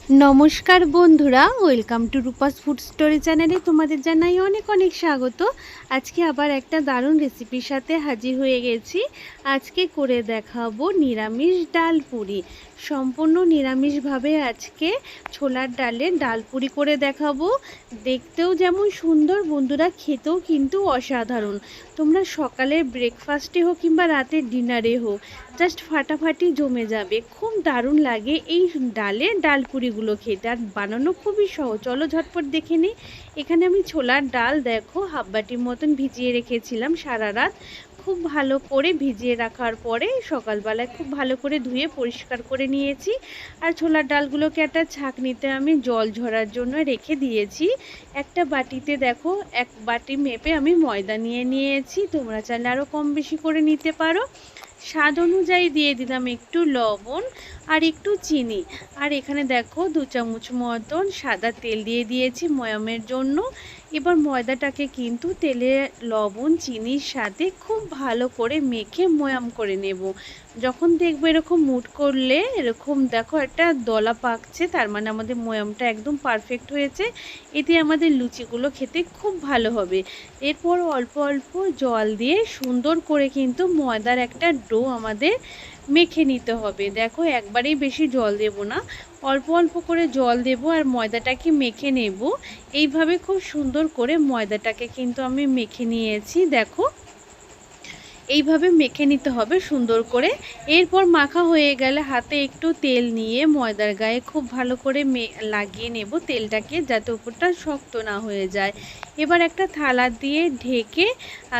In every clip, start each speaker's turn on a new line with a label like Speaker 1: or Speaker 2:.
Speaker 1: নমস্কার বন্ধুরা, welcome to Rupa's food story চ্যানেলে তোমাদের জানাই অনেক অনেক স্বাগত। আজকে আবার একটা দারুণ রেসিপির সাথে হাজির হয়ে গেছি। আজকে করে দেখাবো নিরামিষ ডাল পুরি। সম্পূর্ণ নিরামিষভাবে আজকে ছোলার ডালের ডাল পুরি করে দেখাবো। দেখতেও যেমন সুন্দর বন্ধুরা, খেতেও কিন্তু অসাধারণ। তোমরা সকালের ব্রেকফাস্টে হোক কিংবা রাতের ডিনারে হোক, জাস্ট ফাটাফাটি জমে যাবে। খুব দারুণ লাগে এই ডালের ডাল পুরিগুলো খেতে, আর বানানো খুবই সহজ। চলো ঝটপট দেখে নিই। এখানে আমি ছোলার ডাল দেখো হাফ বাটির মতন ভিজিয়ে রেখেছিলাম সারা রাত। খুব ভালো করে ভিজিয়ে রাখার পরে সকালবেলায় খুব ভালো করে ধুয়ে পরিষ্কার করে নিয়েছি। আর ছোলার ডালগুলোকে একটা ছাঁকনিতে আমি জল ঝরার জন্য রেখে দিয়েছি। একটা বাটিতে দেখো এক বাটি মেপে আমি ময়দা নিয়ে নিয়েছি। তোমরা চাইলে আরও কম বেশি করে নিতে পারো। স্বাদ অনুযায়ী দিয়ে দিলাম একটু লবণ আর একটু চিনি। আর এখানে দেখো 2 চামচ মতন সাদা তেল দিয়ে দিয়েছি ময়ামের জন্য। এবার ময়দাটাকে কিন্তু তেলে লবণ চিনির সাথে খুব ভালো করে মেখে ময়াম করে নেব। যখন দেখবো এরকম মুট করলে এরকম দেখো একটা দলা পাকছে, তার মানে আমাদের ময়ামটা একদম পারফেক্ট হয়েছে। এতে আমাদের লুচিগুলো খেতে খুব ভালো হবে। এরপর অল্প অল্প জল দিয়ে সুন্দর করে কিন্তু ময়দার একটা ডো আমাদের মেখে নিতে হবে। দেখো একবারেই বেশি জল দেব না, অল্প অল্প করে জল দেব আর ময়দাটাকে মেখে নেব। এইভাবে খুব সুন্দর করে ময়দাটাকে কিন্তু আমি মেখে নিয়েছি। দেখো এইভাবে মেখে নিতে হবে সুন্দর করে। এরপর মাখা হয়ে গেলে হাতে একটু তেল নিয়ে ময়দার গায়ে খুব ভালো করে লাগিয়ে নেব তেলটাকে, যাতে উপরটা শক্ত না হয়ে যায়। এবার একটা থালা দিয়ে ঢেকে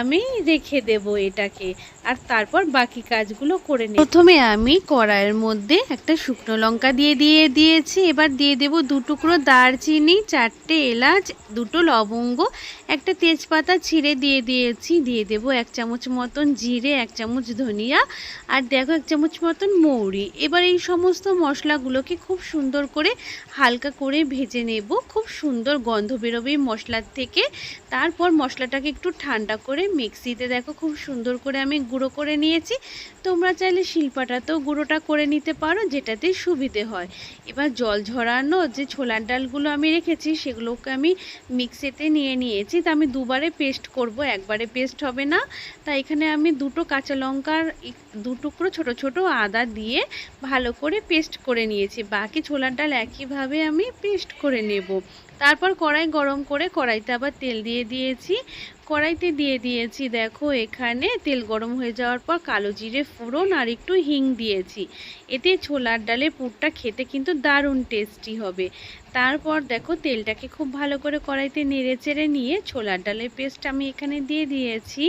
Speaker 1: আমি রেখে দেব এটাকে, আর তারপর বাকি কাজগুলো করে নেব। প্রথমে আমি কড়াইয়ের মধ্যে একটা শুকনো লঙ্কা দিয়েছি। এবার দিয়ে দেব 2 টুকরো দারচিনি, 4টে এলাচ, 2টো লবঙ্গ, একটা তেজপাতা ছিঁড়ে দিয়ে দিয়েছি। দিয়ে দেব 1 চামচ মতন জিরে, 1 চামচ ধনিয়া, আর দেখো 1 চামচ মতন মৌরি। এবার এই সমস্ত মশলাগুলোকে খুব সুন্দর করে হালকা করে ভেজে নেব। খুব সুন্দর গন্ধ বেরোবে এই মশলার থেকে। তারপর মশলাটাকে একটু ঠান্ডা করে মিক্সিতে দেখো খুব সুন্দর করে আমি গুঁড়ো করে নিয়েছি। তোমরা চাইলে শিলপাটাতেও গুঁড়োটা করে নিতে পারো, যেটাতে সুবিধে হয়। এবার জল ঝরানো যে ছোলার ডালগুলো আমি রেখেছি সেগুলোকে আমি মিক্সিতে নিয়ে নিয়েছি। তা আমি দুবারে পেস্ট করব, একবারে পেস্ট হবে না। তাই এখানে আমি 2টো কাঁচা লঙ্কার 2 টুকরো ছোট ছোট আদা দিয়ে ভালো করে পেস্ট করে নিয়েছি। বাকি ছোলার ডাল একইভাবে আমি পেস্ট করে নেব। তারপর কড়াই গরম করে কড়াইতে আবার তেল দিয়ে দিয়েছি। কড়াইতে দিয়ে দিয়েছি দেখো এখানে তেল গরম হয়ে যাওয়ার পর কালো জিরে ফোড়ন আর একটু হিং দিয়েছি। এতে ছোলার ডালের পুরটা খেতে কিন্তু দারুণ টেস্টি হবে। তারপর দেখো তেলটাকে খুব ভালো করে কড়াইতে নেড়ে চেড়ে নিয়ে ছোলার ডালের পেস্ট আমি এখানে দিয়ে দিয়েছি।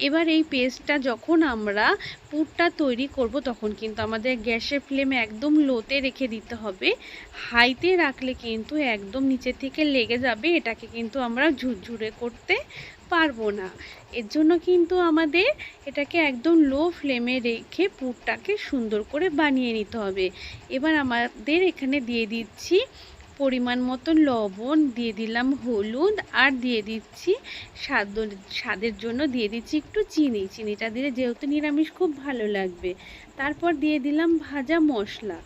Speaker 1: এবার এই পেস্টটা যখন আমরা পুরটা তৈরি করব তখন কিন্তু আমাদের গ্যাসের ফ্লেম একদম লোতে রেখে দিতে হবে। হাইতে রাখলে কিন্তু একদম নিচে থেকে লেগে যাবে, এটাকে কিন্তু আমরা ঝুরঝুরে করতে পারবো না। এর জন্য কিন্তু আমাদের এটাকে একদম লো ফ্লেমে রেখে পুরটাকে সুন্দর করে বানিয়ে নিতে হবে। এবার আমাদের এখানে দিয়ে দিচ্ছি পরিমাণ মতো লবণ, দিয়ে দিলাম হলুদ, আর দিয়ে দিচ্ছি স্বাদের জন্য দিয়ে দিচ্ছি একটু চিনি। চিনিটা দিলে যেহেতু নিরামিষ খুব ভালো লাগবে। তারপর দিয়ে দিলাম ভাজা মশলা।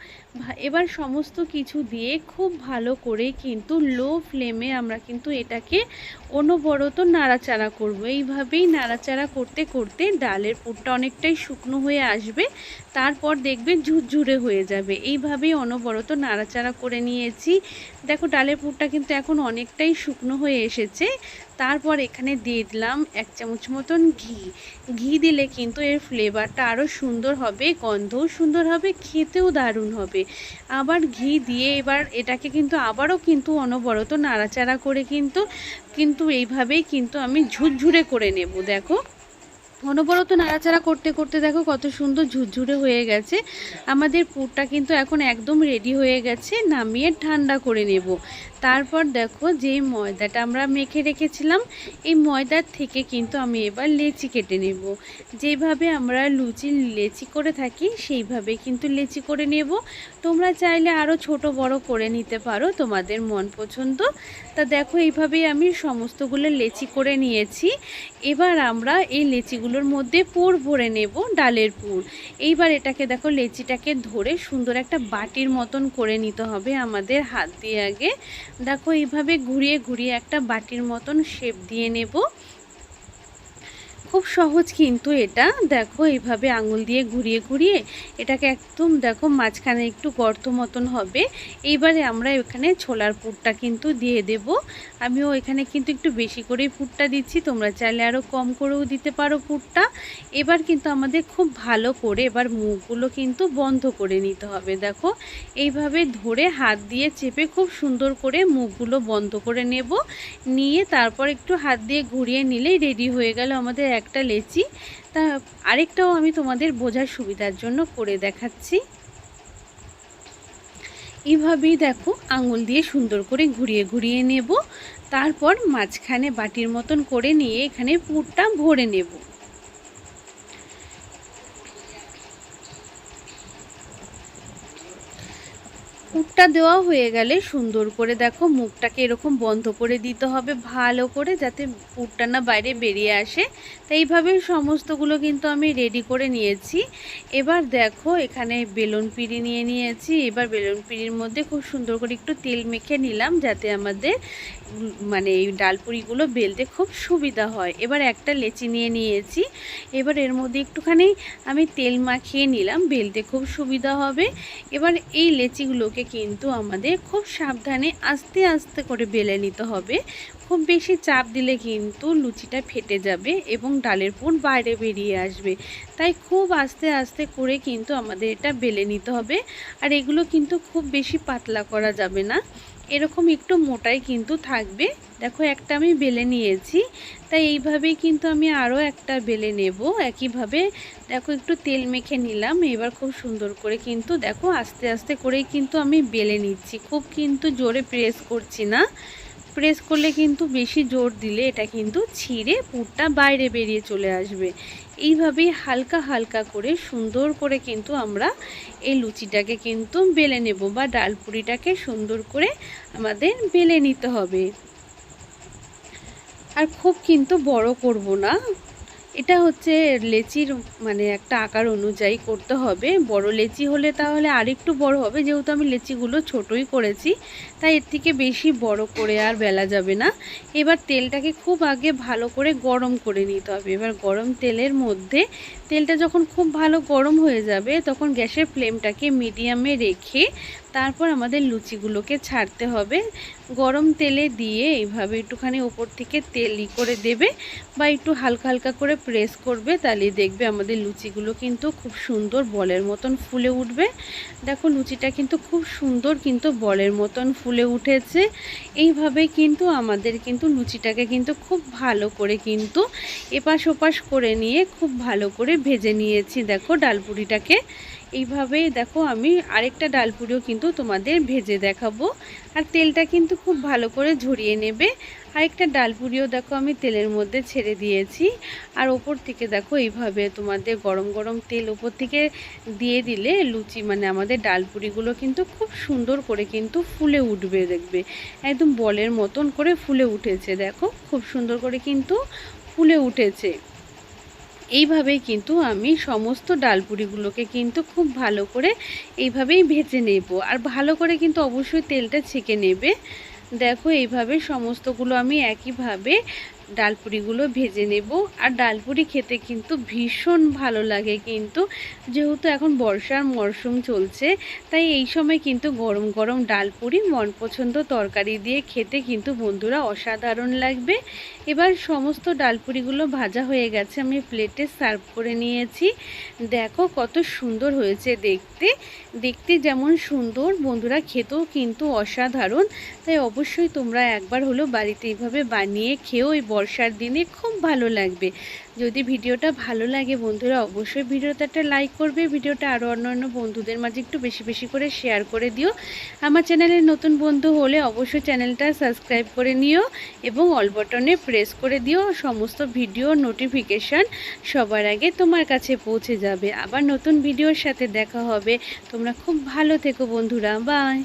Speaker 1: এবার সমস্ত কিছু দিয়ে খুব ভালো করে কিন্তু লো ফ্লেমে আমরা কিন্তু এটাকে অনবরত নাড়াচাড়া করব। এইভাবেই নাড়াচাড়া করতে করতে ডালের পুরটা অনেকটাই শুকনো হয়ে আসবে। তারপর দেখবে ঝুরঝুরে হয়ে যাবে। এইভাবেই অনবরত নাড়াচাড়া করে নিয়েছি। দেখো ডালের পুরটা কিন্তু এখন অনেকটাই শুকনো হয়ে এসেছে। তারপর এখানে দিয়ে দিলাম 1 চামচ মতন ঘি দিলে কিন্তু এর ফ্লেভারটা আরও সুন্দর হবে, গন্ধও সুন্দর হবে, খেতেও দারুণ হবে। আবার ঘি দিয়ে এবার এটাকে কিন্তু আবারও কিন্তু অনবরত নাড়াচাড়া করে কিন্তু এইভাবেই কিন্তু আমি ঝুরঝুরে করে নেব। দেখো অনবরত নাড়াচাড়া করতে করতে দেখো কত সুন্দর ঝুরঝুরে হয়ে গেছে। আমাদের পুরটা কিন্তু এখন একদম রেডি হয়ে গেছে। নামিয়ে ঠান্ডা করে নেব। তারপর দেখো যে ময়দাটা আমরা মেখে রেখেছিলাম এই ময়দার থেকে কিন্তু আমি এবার লেচি কেটে নেব। যেভাবে আমরা লেচি করে থাকি সেইভাবে কিন্তু লেচি করে নেব। তোমরা চাইলে আরও ছোট বড় করে নিতে পারো তোমাদের মন পছন্দ। তা দেখো এইভাবেই আমি সমস্তগুলো লেচি করে নিয়েছি। এবার আমরা এই লেচিগুলোর মধ্যে পুর ভরে নেব, ডালের পুর। এইবার এটাকে দেখো লেচিটাকে ধরে সুন্দর একটা বাটির মতন করে নিতে হবে আমাদের হাত দিয়ে। আগে দেখো এইভাবে ঘুরিয়ে ঘুরিয়ে একটা বাটির মতন শেপ দিয়ে নেব। খুব সহজ কিন্তু এটা। দেখো এইভাবে আঙুল দিয়ে ঘুরিয়ে ঘুরিয়ে এটাকে একদম দেখো মাঝখানে একটু গর্ত মতন হবে। এইবারে আমরা এখানে ছোলার পুরটা কিন্তু দিয়ে দেব। আমিও এখানে কিন্তু একটু বেশি করেই পুরটা দিচ্ছি, তোমরা চাইলে আরও কম করেও দিতে পারো পুরটা। এবার কিন্তু আমাদের খুব ভালো করে এবার মুখগুলো কিন্তু বন্ধ করে নিতে হবে। দেখো এইভাবে ধরে হাত দিয়ে চেপে খুব সুন্দর করে মুখগুলো বন্ধ করে নেব। নিয়ে তারপর একটু হাত দিয়ে ঘুরিয়ে নিলেই রেডি হয়ে গেল আমাদের একটা লেচি। তা আরেকটাও আমি তোমাদের বোঝার সুবিধার জন্য করে দেখাচ্ছি। এইভাবেই দেখো আঙুল দিয়ে সুন্দর করে ঘুরিয়ে ঘুরিয়ে নেব। তারপর মাঝখানে বাটির মতন করে নিয়ে এখানে পুরটা ভরে নেব। পুরটা দেওয়া হয়ে গেলে সুন্দর করে দেখো মুখটাকে এরকম বন্ধ করে দিতে হবে ভালো করে, যাতে পুরটা না বাইরে বেরিয়ে আসে। তাই এইভাবে সমস্তগুলো কিন্তু আমি রেডি করে নিয়েছি। এবার দেখো এখানে বেলুন পিঁড়ি নিয়ে নিয়েছি। এবার বেলুন পিঁড়ির মধ্যে খুব সুন্দর করে একটু তেল মেখে নিলাম, যাতে আমাদের মানে এই ডালপুরিগুলো বেলতে খুব সুবিধা হয়। এবার একটা লেচি নিয়ে নিয়েছি। এবার এর মধ্যে একটুখানি আমি তেল মাখিয়ে নিলাম, বেলতে খুব সুবিধা হবে। এবার এই লেচিগুলোকে কিন্তু আমাদের খুব সাবধানে আস্তে আস্তে করে বেলে নিতে হবে। খুব বেশি চাপ দিলে কিন্তু লুচিটা ফেটে যাবে এবং ডালের পুর বাইরে বেরিয়ে আসবে। তাই খুব আস্তে আস্তে করে কিন্তু আমাদের এটা বেলে নিতে হবে। আর এগুলো কিন্তু খুব বেশি পাতলা করা যাবে না, এরকম একটু মোটাই কিন্তু থাকবে। দেখো একটা আমি বেলে নিয়েছি। তাই এইভাবেই কিন্তু আমি আরও একটা বেলে নেব একইভাবে। দেখো একটু তেল মেখে নিলাম। এবার খুব সুন্দর করে কিন্তু দেখো আস্তে আস্তে করেই কিন্তু আমি বেলে নিচ্ছি, খুব কিন্তু জোরে প্রেস করছি না। প্রেস করলে কিন্তু বেশি জোর দিলে এটা কিন্তু ছিঁড়ে পুরটা বাইরে বেরিয়ে চলে আসবে। এইভাবেই হালকা হালকা করে সুন্দর করে কিন্তু আমরা এই লুচিটাকে কিন্তু বেলে নেব, বা ডালপুরিটাকে সুন্দর করে আমাদের বেলে নিতে হবে। আর খুব কিন্তু বড় করব না, এটা হচ্ছে লেচির মানে একটা আকার অনুযায়ী করতে হবে। বড় লেচি হলে তাহলে আরেকটু বড় হবে, যেহেতু আমি লেচিগুলো ছোটই করেছি তাই এর থেকে বেশি বড় করে আর বেলা যাবে না। এবার তেলটাকে খুব আগে ভালো করে গরম করে নিতে হবে। এবার গরম তেলের মধ্যে তেলটা যখন খুব ভালো গরম হয়ে যাবে তখন গ্যাসের ফ্লেমটাকে মিডিয়ামে রেখে তারপর আমাদের লুচিগুলোকে ছাড়তে হবে। গরম তেলে দিয়ে এইভাবে একটুখানি ওপর থেকে তেল করে দেবে বা একটু হালকা হালকা করে প্রেস করবে, তাহলে দেখবে আমাদের লুচিগুলো কিন্তু খুব সুন্দর বলের মতন ফুলে উঠবে। দেখো লুচিটা কিন্তু খুব সুন্দর কিন্তু বলের মতন ফুলে উঠেছে। এইভাবে কিন্তু আমাদের কিন্তু লুচিটাকে কিন্তু খুব ভালো করে কিন্তু এপাশ ওপাশ করে নিয়ে খুব ভালো করে ভেজে নিয়েছি। দেখো ডালপুরিটাকে এইভাবেই দেখো আমি আরেকটা ডালপুরিও কিন্তু তোমাদের ভেজে দেখাবো। আর তেলটা কিন্তু খুব ভালো করে ঝরিয়ে নেবে। আরেকটা ডালপুরিও দেখো আমি তেলের মধ্যে ছেড়ে দিয়েছি। আর ওপর থেকে দেখো এইভাবে তোমাদের গরম গরম তেল ওপর থেকে দিয়ে দিলে লুচি মানে আমাদের ডালপুরিগুলো কিন্তু খুব সুন্দর করে কিন্তু ফুলে উঠবে। দেখবে একদম বলের মতন করে ফুলে উঠেছে। দেখো খুব সুন্দর করে কিন্তু ফুলে উঠেছে। এইভাবেই কিন্তু আমি সমস্ত ডালপুরিগুলোকে কিন্তু খুব ভালো করে এইভাবেই ভেজে নেব। আর ভালো করে কিন্তু অবশ্যই তেলটা ছেঁকে নেবে। দেখো এইভাবে সমস্তগুলো আমি একইভাবে ডালপুরিগুলো ভেজে নেব। আর ডালপুরি খেতে কিন্তু ভীষণ ভালো লাগে, কিন্তু যেহেতু এখন বর্ষার মরশুম চলছে তাই এই সময় কিন্তু গরম গরম ডালপুরি মন পছন্দ তরকারি দিয়ে খেতে কিন্তু বন্ধুরা অসাধারণ লাগবে। এবার সমস্ত ডালপুরিগুলো ভাজা হয়ে গেছে, আমি প্লেটে সার্ভ করে নিয়েছি। দেখো কত সুন্দর হয়েছে দেখতে, দেখতে যেমন সুন্দর বন্ধুরা খেতেও কিন্তু অসাধারণ। তাই অবশ্যই তোমরা একবার হলেও বাড়িতে এইভাবে বানিয়ে খেয়েও এই বড় বর্ষার দিনে খুব ভালো লাগবে। যদি ভিডিওটা ভালো লাগে বন্ধুরা অবশ্যই ভিডিওতে একটা লাইক করবে, ভিডিওটা আরও অন্যান্য বন্ধুদের মাঝে একটু বেশি বেশি করে শেয়ার করে দিও। আমার চ্যানেলের নতুন বন্ধু হলে অবশ্যই চ্যানেলটা সাবস্ক্রাইব করে নিও এবং অল বাটনে প্রেস করে দিও, সমস্ত ভিডিও নোটিফিকেশান সবার আগে তোমার কাছে পৌঁছে যাবে। আবার নতুন ভিডিওর সাথে দেখা হবে। তোমরা খুব ভালো থেকো বন্ধুরা, বাই।